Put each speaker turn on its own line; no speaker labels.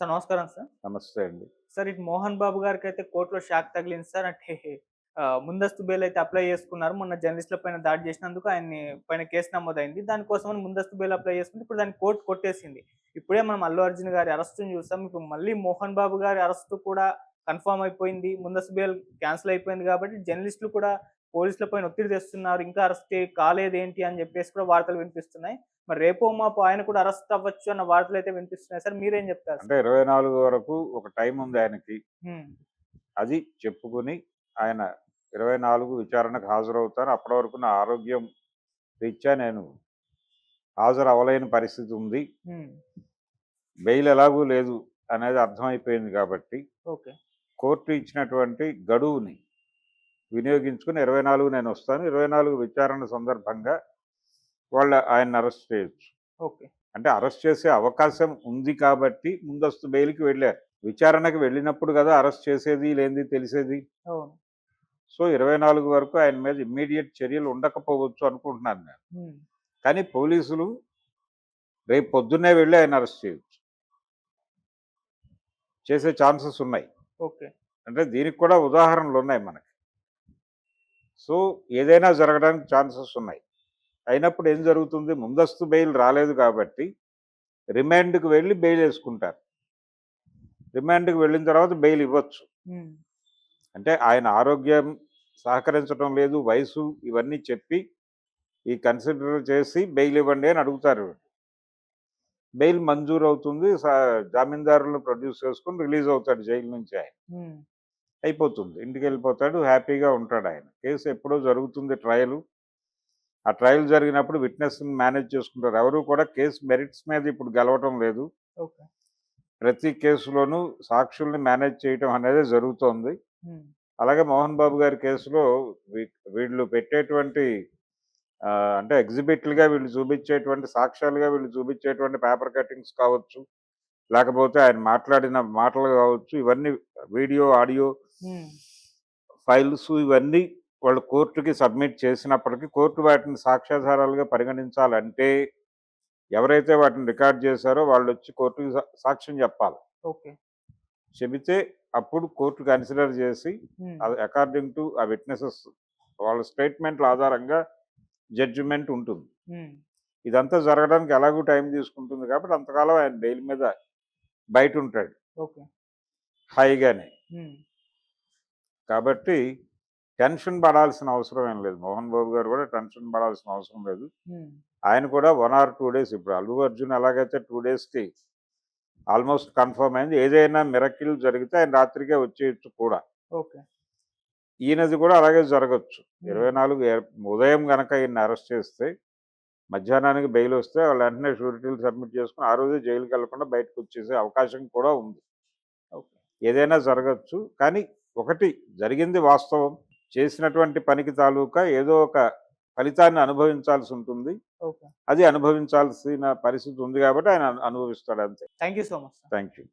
Sir నమస్కారం sir.
నమస్తే అండి.
సార్ ఇటు మోహన్ బాబు గారికైతే కోర్ట్‌లో షాక్ తగిలింది సార్. అంటే ముందస్తు బెయిల్ అయితే అప్లై చేసుకున్నారు. మొన్న జర్నలిస్ట్‌ల పైన దాడి చేసినందుకు ఆయన్ని పైన కేసు నమోదైంది. దానికోసమని ముందస్తు బెయిల్ అప్లై చేసుకుంటే ఇప్పుడు దాన్ని కోర్ట్ కొట్టేసింది. ఇప్పుడే మనం అల్లు అర్జున్ గారి అరెస్ట్‌ని చూసాం. ఇప్పుడు మళ్ళీ మోహన్ బాబు గారి అరెస్ట్ కూడా కన్ఫర్మ్ అయిపోయింది. ముందస్తు బెయిల్ క్యాన్సిల్ అయిపోయింది కాబట్టి జర్నలిస్టులు కూడా పోలీసుల పైన ఒత్తిడి తెస్తున్నారు. ఇంకా అరెస్ట్ కాలేదేంటి అని చెప్పేసి కూడా వార్తలు వినిపిస్తున్నాయి. మరి రేపో మాపో ఆయన కూడా అరెస్ట్ అవ్వచ్చు అన్న వార్తలైతే వినిపిస్తున్నాయి సార్. మీరేం చెప్తారు
అంటే
సార్?
24 వరకు ఒక టైం ఉంది ఆయనకి.
హ్మ్.
అది చెప్పుకొని ఆయన 24 విచారణకు హాజరవుతాను. అప్పటి వరకు నా ఆరోగ్యం రీత్యా నేను హాజరవ్వలేని పరిస్థితి ఉంది.
హ్మ్.
బెయిల్ ఎలాగూ లేదు అనేది అర్థమైపోయింది కాబట్టి,
ఓకే.
కోర్టు ఇచ్చినటువంటి గడువుని వినియోగించుకొని 24 నేనొస్తాను. 24 విచారణ సందర్భంగా ఆయన్ని అరెస్ట్ చేయొచ్చు.
ఓకే.
అంటే అరెస్ట్ చేసే అవకాశం ఉంది కాబట్టి ముందస్తు బెయిల్‌కి వెళ్ళారు. విచారణకు వెళ్ళినప్పుడు గదా అరెస్ట్ చేసేది, లేనిది తెలిసేది.
అవును.
సో, 24 వరకు ఆయన మీద ఇమ్మీడియేట్ చర్యలు ఉండకపోవచ్చు అనుకుంటున్నాను నేను.
హ్మ్.
కానీ పోలీసులు రేపు పొద్దున్నే వెళ్లి ఆయన అరెస్ట్ చేయొచ్చు. చేసే ఛాన్సెస్ ఉన్నాయి.
ఓకే.
అంటే దీనికి కూడా ఉదాహరణలున్నాయి మనకి. సో, ఏదైనా జరగడానికి ఛాన్సెస్ ఉన్నాయి. అయినప్పుడు ఏం జరుగుతుంది? ముందస్తు బెయిల్ రాలేదు కాబట్టి రిమాండ్‌కి వెళ్లి బెయిల్ యేసుకుంటారు. రిమాండ్‌కి వెళ్ళిన తర్వాత బెయిల్ ఇవ్వచ్చు.
హ్మ్.
అంటే ఆయన ఆరోగ్యం సహకరించడం లేదు, వయసు ఇవన్నీ చెప్పి ఈ కన్సిడర్ చేసి బెయిల్ ఇవ్వండి అని అడుగుతారు. బెయిల్ మంజూరవుతుంది. జామీందారులను ప్రొడ్యూస్ చేసుకొని రిలీజ్ అవుతాడు జైలు నుంచి ఆయన.
హ్మ్.
అయిపోతుంది. ఇంటికెళ్ళిపోతాడు. హ్యాపీగా ఉంటాడాయన. కేసు ఎప్పుడో జరుగుతుంది ట్రయలు. ఆ ట్రయల్ జరిగినప్పుడు విట్నెస్‌ని మేనేజ్ చేసుకుంటారు. ఎవరు కూడా కేసు మెరిట్స్ మీద ఇప్పుడు గెలవటం లేదు.
ఓకే.
ప్రతి కేసులోనూ సాక్షుల్ని మేనేజ్ చేయటం అనేది జరుగుతోంది.
హ్మ్.
అలాగే మోహన్ బాబు గారి కేసులో వీళ్ళు పెట్టేటువంటి అంటే ఎగ్జిబిట్లుగా వీళ్ళు చూపించేటువంటి సాక్ష్యాలుగా వీళ్ళు చూపించేటువంటి పేపర్ కటింగ్స్ కావచ్చు, లేకపోతే ఆయన మాట్లాడిన మాటలు కావచ్చు, ఇవన్నీ వీడియో, ఆడియో
హ్మ్.
ఫైల్స్ ఇవన్నీ వాళ్ళు కోర్టుకి సబ్మిట్ చేసినప్పటికీ కోర్టు వాటిని సాక్ష్యాధారాలుగా పరిగణించాలంటే ఎవరైతే వాటిని రికార్డ్ చేశారో వాళ్ళొచ్చి కోర్టుకి సాక్ష్యం చెప్పాలి.
ఓకే.
చెబితే అప్పుడు కోర్టు కన్సిడర్ చేసి
హ్మ్.
అది అకార్డింగ్ టు ఆ విట్నెసెస్ వాళ్ళ స్టేట్మెంట్ల ఆధారంగా జడ్జిమెంట్ ఉంటుంది.
హ్మ్.
ఇదంతా జరగడానికి ఎలాగూ టైం తీసుకుంటుంది కాబట్టి అంతకాలం ఆయన బెయిల్ మీద బయటుంటాడు
ఓకే.
హాయిగానే.
హ్మ్.
కాబట్టి టెన్షన్ పడాల్సిన అవసరం ఏం లేదు. మోహన్ బాబు గారు కూడా టెన్షన్ పడాల్సిన అవసరం లేదు.
హ్మ్.
ఆయన కూడా 1 ఆర్ 2 డేస్ ఇప్పుడు అల్లు అర్జున్ ఎలాగైతే 2 డేస్‌కి ఆల్మోస్ట్ కన్ఫర్మ్ అయింది. ఏదైనా మిరకిల్ జరిగితే ఆయన రాత్రికే వచ్చేయొచ్చు కూడా.
ఓకే.
ఈయనది కూడా అలాగే జరగొచ్చు.
హ్మ్.
24 ఉదయం గనక ఈయన్ని అరెస్ట్ చేస్తే మధ్యాహ్నానికి బెయిల్ వస్తే వాళ్ళు వెంటనే షూరిటీలు సబ్మిట్ చేసుకొని ఆ రోజే జైలుకెళ్ళకుండా బయటకొచ్చేసే అవకాశం కూడా ఉంది.
ఓకే.
ఏదైనా జరగొచ్చు. కానీ ఒకటి జరిగింది వాస్తవం. చేసినటువంటి పనికి తాలూకా ఏదో ఒక ఫలితాన్ని అనుభవించాల్సి ఉంటుంది.
ఓకే.
అది అనుభవించాల్సిన పరిస్థితి ఉంది కాబట్టి ఆయన అనుభవిస్తాడు అంతే.
Thank you so much sir.
Thank you.